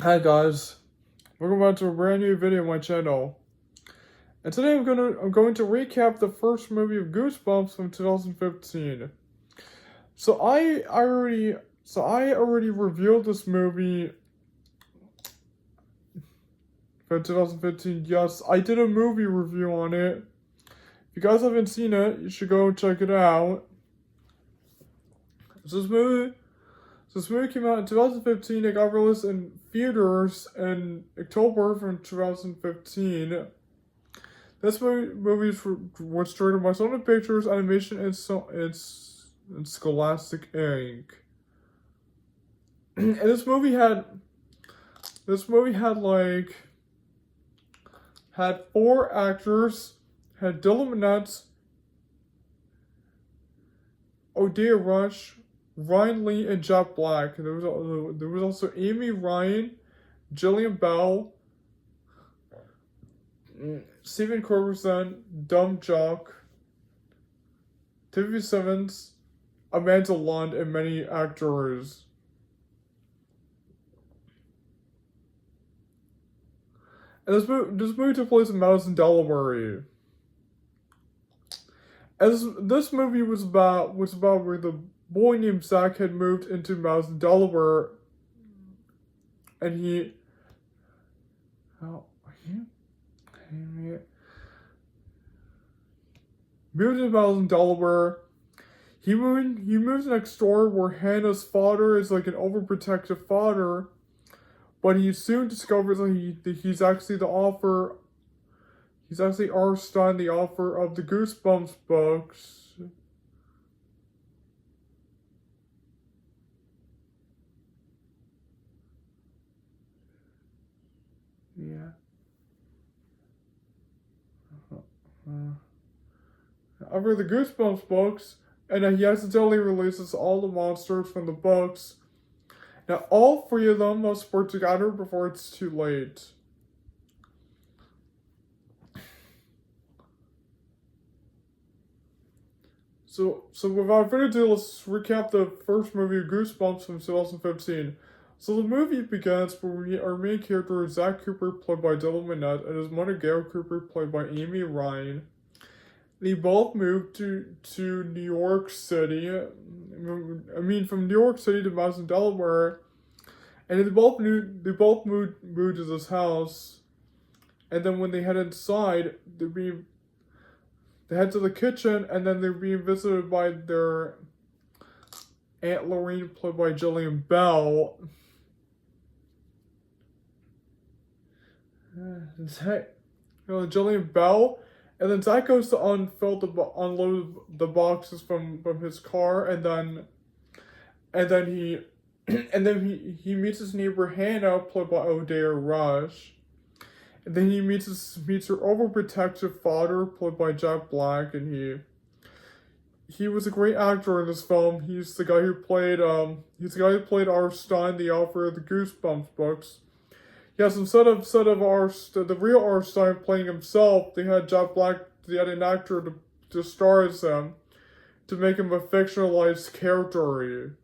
Hi guys, welcome back to a brand new video on my channel. And today I'm going to recap the first movie of Goosebumps from 2015. So I already reviewed this movie from 2015. Yes, I did a movie review on it. If you guys haven't seen it, you should go check it out. This movie came out in 2015. It got released in theaters in October from 2015. This movie was directed by Sony Pictures Animation and Scholastic Inc. And this movie had four actors. Had Dylan Minnette, Odeya Rush, Ryan Lee, and Jack Black. There was also Amy Ryan, Jillian Bell, Stephen Corberson, Dumb Jock, Tiffany Simmons, Amanda Lund, and many actors. And this movie took place in Madison, Delaware. As this movie was about where the boy named Zach had moved into Madison, Delaware, and he moved to Madison, Delaware. He moved next door where Hannah's father is like an overprotective father, but he soon discovers that he's actually R.L.STINE, the author of the Goosebumps books. Yeah. Over the Goosebumps books, and he accidentally releases all the monsters from the books. Now, all three of them must work together before it's too late. So without further ado, let's recap the first movie of Goosebumps from 2015. So the movie begins where our main character is Zach Cooper, played by Dylan Minnette, and his mother Gale Cooper, played by Amy Ryan. They both moved to New York City. From New York City to Madison, Delaware, and they both moved to this house. And then when they head inside, they head to the kitchen, and then they're being visited by their Aunt Lorraine, played by Jillian Bell. Jillian Bell. And then Zach goes to unload the boxes from his car, and then he meets his neighbor Hannah, played by Odeya Rush. And then he meets her overprotective father, played by Jack Black, and he was a great actor in this film. He's the guy who played R.L.STINE, the author of the Goosebumps books. Yes, instead of the real R.L.STINE playing himself, they had Jack Black, they had an actor to star as him, to make him a fictionalized character.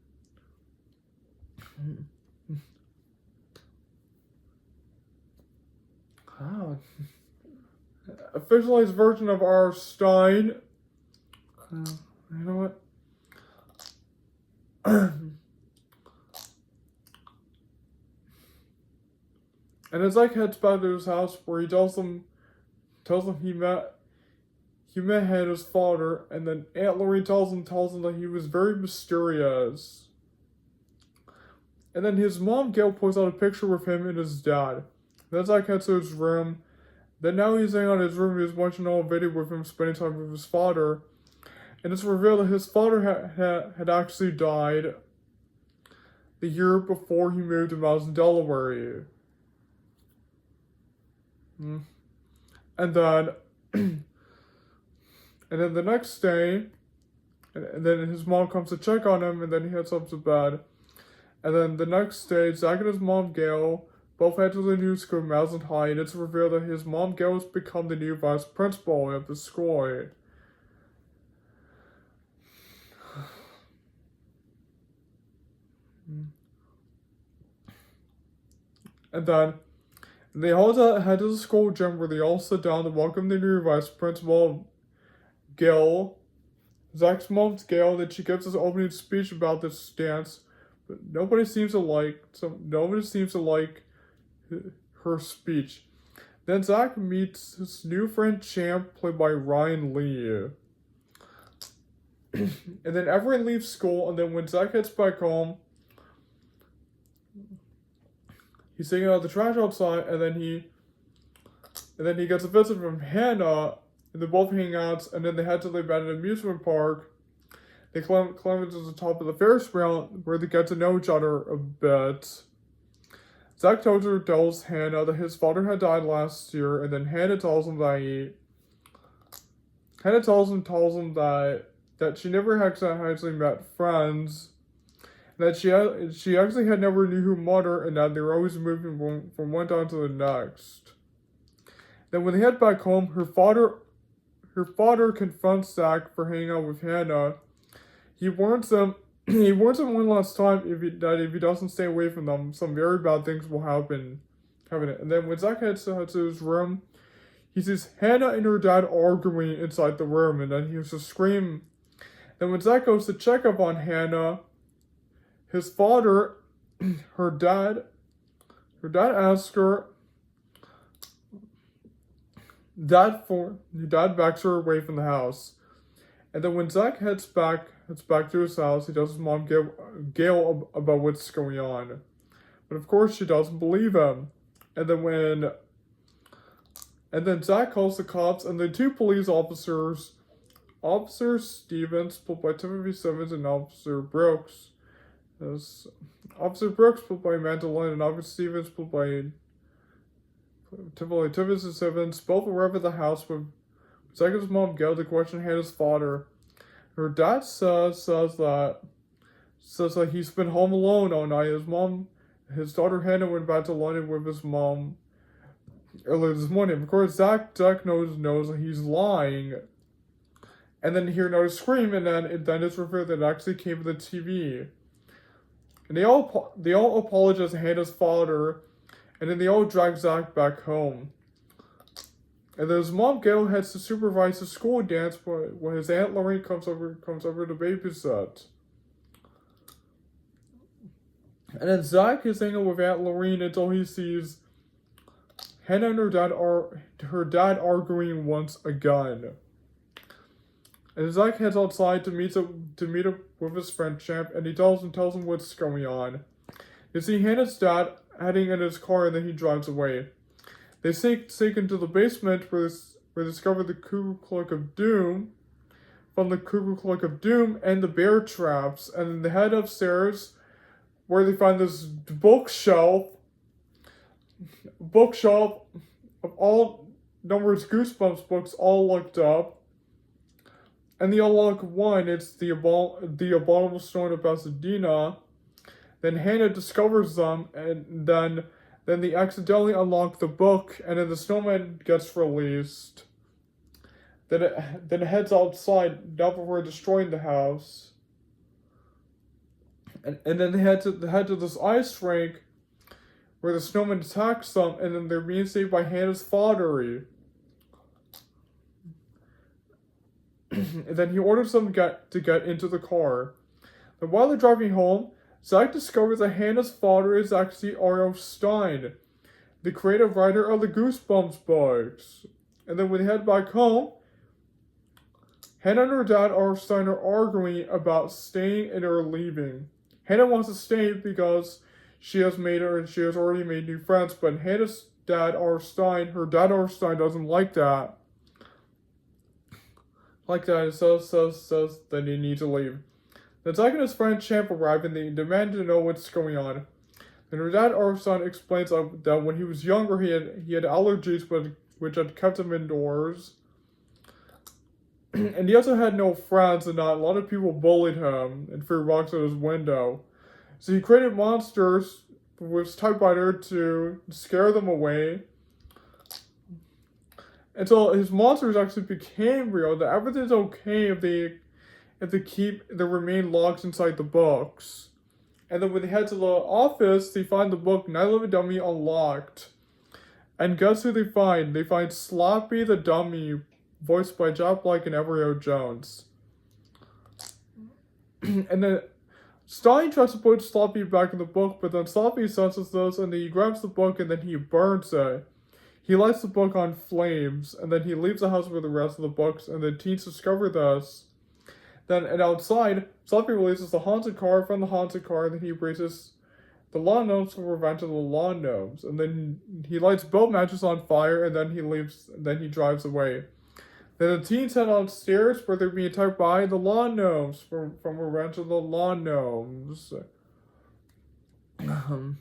A fictionalized version of R.L.STINE. You know what? And as Zach heads back to his house, where he tells him he met Hannah's father, and then Aunt Lorraine tells him that he was very mysterious. And then his mom Gale posts out a picture of him and his dad. Then Zach heads to his room. Then now he's sitting on his room. He's watching a video with him spending time with his father, and it's revealed that his father had actually died the year before he moved to Madison, Delaware. And then the next day, and then his mom comes to check on him, and then he heads up to bed. And then the next day, Zach and his mom Gale both head to the new school, Madison High, and it's revealed that his mom Gale has become the new vice principal of the school. And then they all head to the school gym where they all sit down to welcome the new vice principal, Gale. Zach's mom's Gale, then she gives this opening speech about this dance, but nobody seems to like her speech. Then Zach meets his new friend Champ, played by Ryan Lee. And then everyone leaves school, and then when Zach gets back home, he's taking out the trash outside, and then he gets a visit from Hannah, and they both hang out, and then they head to the abandoned amusement park. They climb to the top of the Ferris wheel, where they get to know each other a bit. Zach tells Hannah that his father had died last year, and then Hannah tells him that that she never actually met friends, that she actually had never knew her mother, and that they were always moving from one town to the next. Then when they head back home, her father confronts Zach for hanging out with Hannah. He warns him one last time that if he doesn't stay away from them, some very bad things will happen. And then when Zach heads to his room, he sees Hannah and her dad arguing inside the room, and then he hears a scream. Then when Zach goes to check up on Hannah, his father, her dad asks her, Dad backs her away from the house. And then when Zach heads back to his house, he tells his mom Gale about what's going on. But of course she doesn't believe him. And then Zach calls the cops, and the two police officers, Officer Stevens, played by Timothy Simmons, and Officer Brooks. Officer Brooks, played by Amanda Lynn, and Officer Stevens, played by Timothy Simmons, both arrive at the house with Zach's mom Gale to question Hannah's father. Her dad says that he's been home alone all night. His daughter Hannah went back to London with his mom earlier this morning. Of course, Zach knows that he's lying. And then you hear another scream, and then it's revealed that it actually came from the TV. And they all apologize to Hannah's father, and then they all drag Zach back home. And then his mom Gale heads to supervise the school dance when his Aunt Lorraine comes over to babysit. And then Zach is hanging with Aunt Lorraine until he sees Hannah and her dad arguing once again. And Zach heads outside to meet up with his friend Champ, and he tells him what's going on. You see Hannah's dad heading in his car, and then he drives away. They sneak into the basement where they discover the Cuckoo Cloak of Doom, and the bear traps, and then they head upstairs where they find this bookshelf of all numbers Goosebumps books all looked up. And they unlock one, it's the Abominable Stone of Pasadena. Then Hannah discovers them, and then they accidentally unlock the book, and then the snowman gets released. Then it heads outside, not before destroying the house. And then they head to this ice rink where the snowman attacks them, and then they're being saved by Hannah's father. And then he orders them to get into the car. And while they're driving home, Zach discovers that Hannah's father is actually R.L.STINE, the creative writer of the Goosebumps books. And then when they head back home, Hannah and her dad R.L.STINE are arguing about staying and or leaving. Hannah wants to stay because she has already made new friends, but Hannah's dad R.L.STINE doesn't like that. It says that they need to leave. Then Zach and his friend Champ arrive, and they demand to know what's going on. Then her dad R.L.STINE explains that when he was younger, he had allergies which had kept him indoors. And he also had no friends, and a lot of people bullied him and threw rocks at his window. So he created monsters with his typewriter to scare them away. Until his monsters actually became real, that everything's okay if they remain locked inside the books. And then when they head to the office, they find the book Night of the Dummy unlocked. And guess who they find? They find Sloppy the Dummy, voiced by Jack Black and Everett Jones. And then Stein tries to put Sloppy back in the book, but then Sloppy senses this, and then he grabs the book and then he burns it. He lights the book on flames, and then he leaves the house with the rest of the books, and the teens discover this. Then, and outside, Sloppy releases the haunted car from the haunted car, and then he braces the lawn gnomes for revenge of the lawn gnomes. And then he lights both matches on fire, and then he leaves, and then he drives away. Then the teens head downstairs where they're being attacked by the lawn gnomes from Revenge of the Lawn Gnomes. And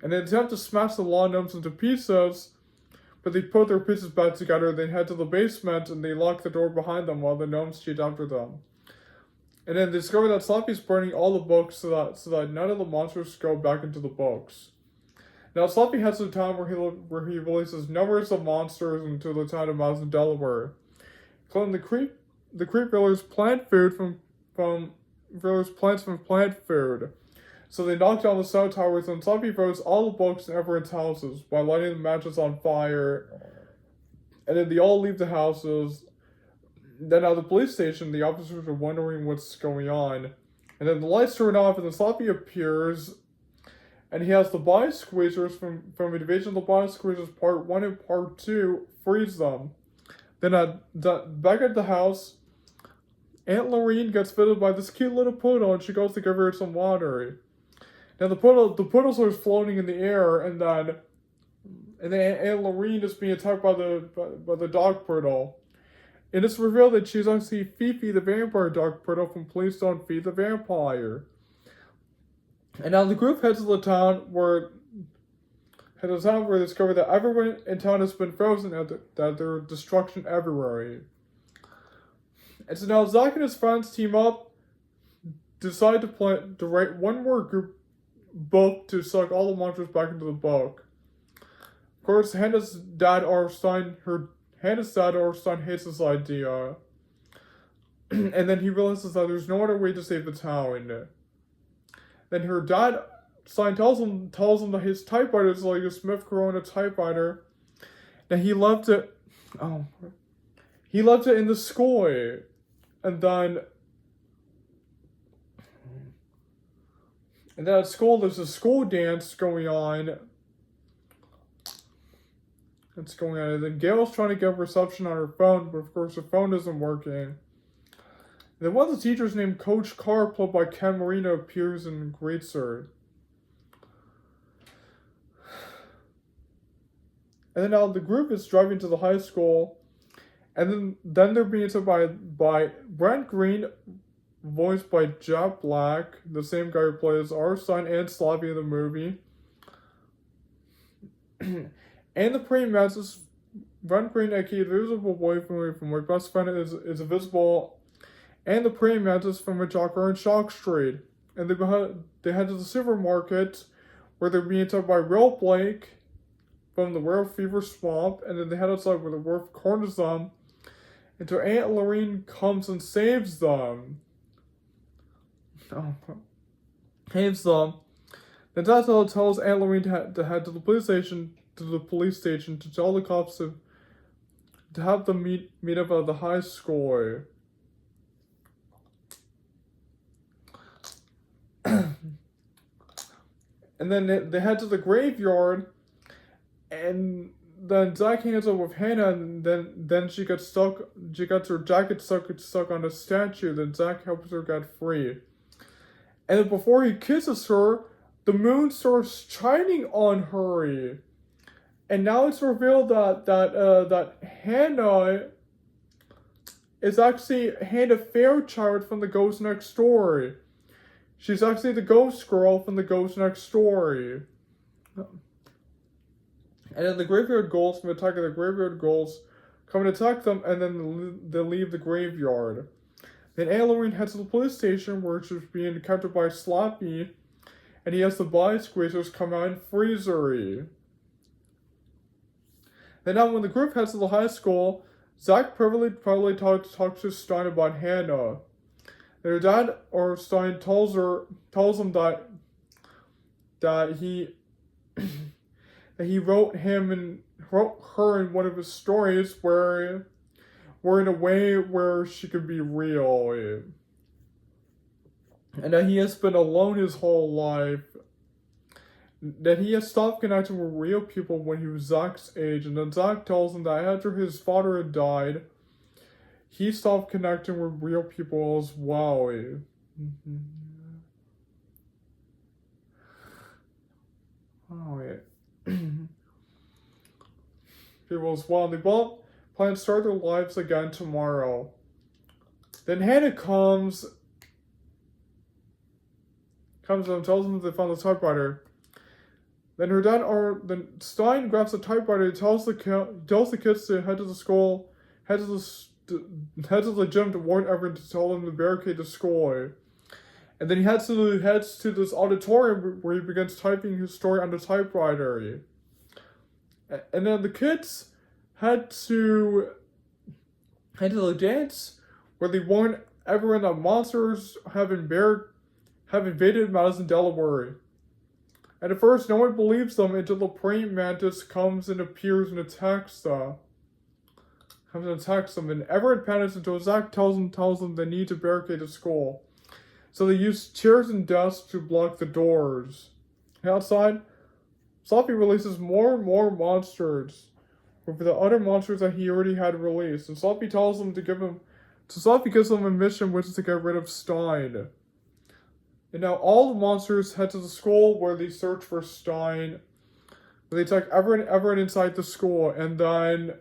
they attempt to smash the lawn gnomes into pieces, but they put their pieces back together, then head to the basement, and they lock the door behind them while the gnomes chase after them. And then they discover that Sloppy's burning all the books so that none of the monsters go back into the books. Now Sloppy heads to the town where he releases numbers of monsters into the town of Madison, Delaware. Claiming the creep villagers plant food from plant food. So they knock down the cell towers, and Sloppy throws all the books in everyone's houses by lighting the matches on fire. And then they all leave the houses. Then at the police station, the officers are wondering what's going on. And then the lights turn off, and then Sloppy appears. And he has the body squeezers from Invasion of the Body Squeezers Part 1 and Part 2 freeze them. Then back at the house, Aunt Lorene gets fitted by this cute little poodle, and she goes to give her some water. Now the poodles are floating in the air, and then Aunt Lorene is being attacked by the dog poodle. And it's revealed that she's actually Fifi, the vampire dog poodle from Please Don't Feed the Vampire. And now the group heads to the town where they discover that everyone in town has been frozen and that there's destruction everywhere. And so now Zach and his friends team up, decide to write one more group book to suck all the monsters back into the book. Of course, Hannah's dad, R.L.STINE hates this idea. And then he realizes that there's no other way to save the town. Then her dad, Stein, tells him that his typewriter is like a Smith Corona typewriter. And he left it in the school. And then at school, there's a school dance going on. And then Gale's trying to get reception on her phone, but of course her phone isn't working. And then one of the teachers named Coach Carr, played by Ken Marino, appears and greets her. And then now the group is driving to the high school, and then they're being attacked by Brent Green, voiced by Jack Black, the same guy who plays R.L.STINE and Sloppy in the movie. And the praying mantis, Brent Green, aka the Invisible Boy from My Best Friend is Invisible, and the praying mantis from A Jocker and Shock Street. And they head to the supermarket where they're being attacked by Will Blake from the Werewolf Fever Swamp, and then they head outside where the werewolf corners them until Aunt Lorene comes and saves them. Then Tata tells Aunt Lorene to head to the police station to tell the cops to have them meet up at the high school. And then they head to the graveyard, and then Zach hangs up with Hannah, and then she gets stuck. She gets her jacket stuck on a statue. Then Zach helps her get free. And then before he kisses her, the moon starts shining on her. And now it's revealed that Hannah is actually Hannah Fairchild from The Ghost Next Door. She's actually the ghost girl from The Ghost Next Door. And then the graveyard ghouls from attacking the graveyard ghouls come and attack them, and then they leave the graveyard. Then Aunt Lorene heads to the police station where she's being captured by Sloppy, and he has the body squeezers come out and freeze her. Then now when the group heads to the high school, Zach probably talks to Stein about Hannah. And her dad, R.L.STINE, tells him that he that he wrote her in one of his stories where in a way where she could be real, and that he has been alone his whole life, that he has stopped connecting with real people when he was Zach's age, and then Zach tells him that after his father had died, he stopped connecting with real people as well. Oh, yeah. People as well. They both plan to start their lives again tomorrow. Then Hannah comes and tells them that they found the typewriter. Then her dad, then Stein grabs the typewriter and tells the kids to head to the school, head to the gym to warn everyone to tell them to barricade the school. And then he heads to this auditorium where he begins typing his story on the typewriter. And then the kids head to the dance where they warn everyone that monsters have invaded Madison, Delaware. And at first, no one believes them until the praying mantis comes and appears and attacks them. And everyone panics until Zach tells them they need to barricade the school. So they use chairs and desks to block the doors. And outside, Sloppy releases more and more monsters with the other monsters that he already had released. And Sloppy gives them a mission, which is to get rid of Stein. And now all the monsters head to the school where they search for Stein. They attack everyone inside the school, and then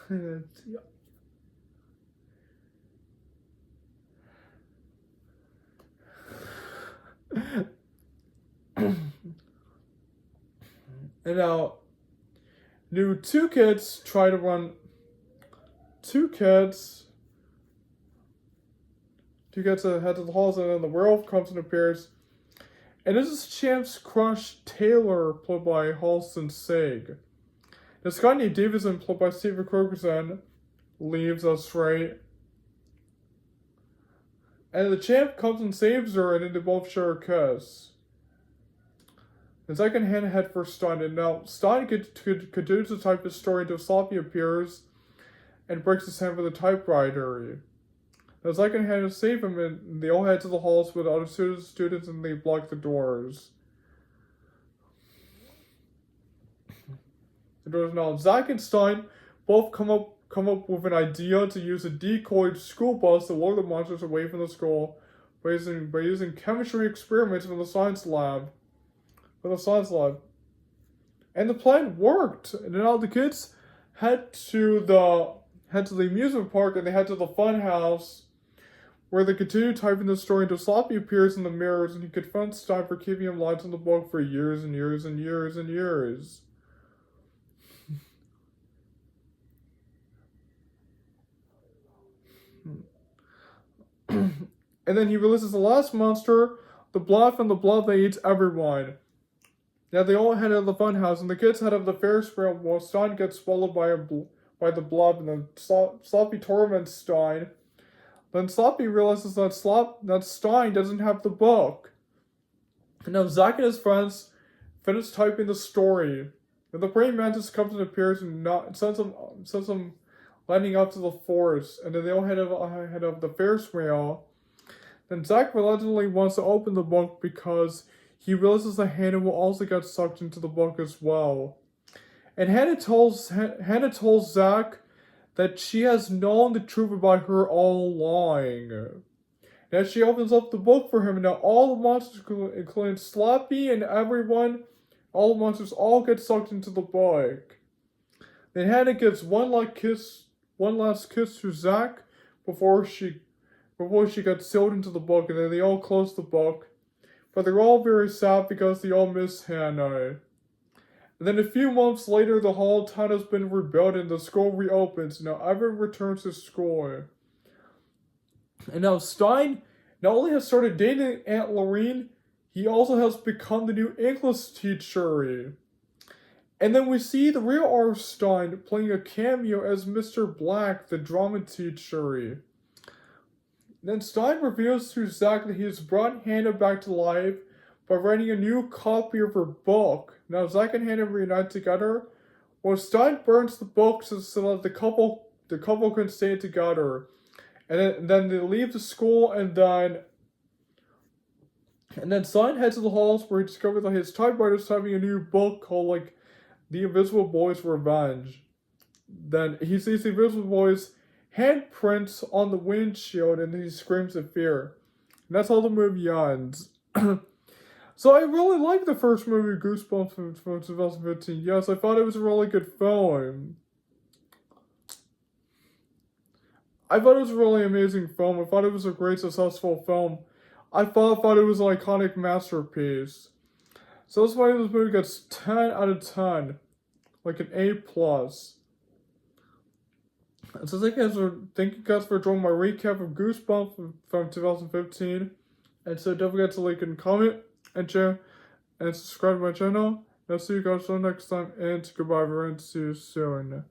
and now two kids head to the halls, and then the werewolf comes and appears. And this is Champ's crush, Taylor, played by Halston Saig. This guy named Davidson, played by Stephen Crokerson, leaves us, right? And the Champ comes and saves her, and then they both share a kiss. The second hand head for Stein, and now Stein continues to type his story until Sloppy appears and breaks his hand with a typewriter. The second hand to save him, and they all head to the halls with other students, and they block the doors. Now Zach and Stein both come up with an idea to use a decoyed school bus to lure the monsters away from the school by using chemistry experiments from the science lab. And the plan worked. And now the kids head to the amusement park, and they head to the fun house where they continue typing the story until Sloppy appears in the mirrors, and he confronts Stein for keeping him locked in the book for years and years and years and years. And then he releases the last monster, the blob, and the blob that eats everyone. Now they all head out of the funhouse, and the kids head up the Ferris wheel while Stein gets swallowed by the blob, and then Sloppy torments Stein. Then Sloppy realizes that Stein doesn't have the book. And now Zach and his friends finish typing the story. And the praying mantis comes and appears and sends them landing up to the forest, and then they all head up the Ferris wheel. Then Zach reluctantly wants to open the book because he realizes that Hannah will also get sucked into the book as well. And Hannah tells Zach that she has known the truth about her all along. And as she opens up the book for him, and now all the monsters, including Sloppy and everyone, all the monsters all get sucked into the book. Then Hannah gives one last kiss to Zach before she gets sealed into the book, and then they all close the book. But they're all very sad because they all miss Hannah. And then a few months later, the whole town has been rebuilt and the school reopens. Now everyone returns to school. And now Stein not only has started dating Aunt Lorene, he also has become the new English teacher. And then we see the real R.L.STINE playing a cameo as Mr. Black, the drama teacher. Then Stein reveals to Zack that he has brought Hannah back to life by writing a new copy of her book. Now Zack and Hannah reunite together, while Stein burns the books so that the couple can stay together. And then they leave the school, and then Stein heads to the halls where he discovers that his typewriter's having a new book called The Invisible Boy's Revenge. Then he sees the Invisible Boy's handprints on the windshield, and he screams in fear. And that's how the movie ends. So I really liked the first movie, Goosebumps, from 2015. Yes, I thought it was a really good film. I thought it was a really amazing film. I thought it was a great, successful film. I thought it was an iconic masterpiece. So that's why this movie gets 10 out of 10. Like an A+. And so thank you guys for joining my recap of Goosebumps from 2015. And so don't forget to like and comment and share and subscribe to my channel. And I'll see you guys all next time, and goodbye everyone, see you soon.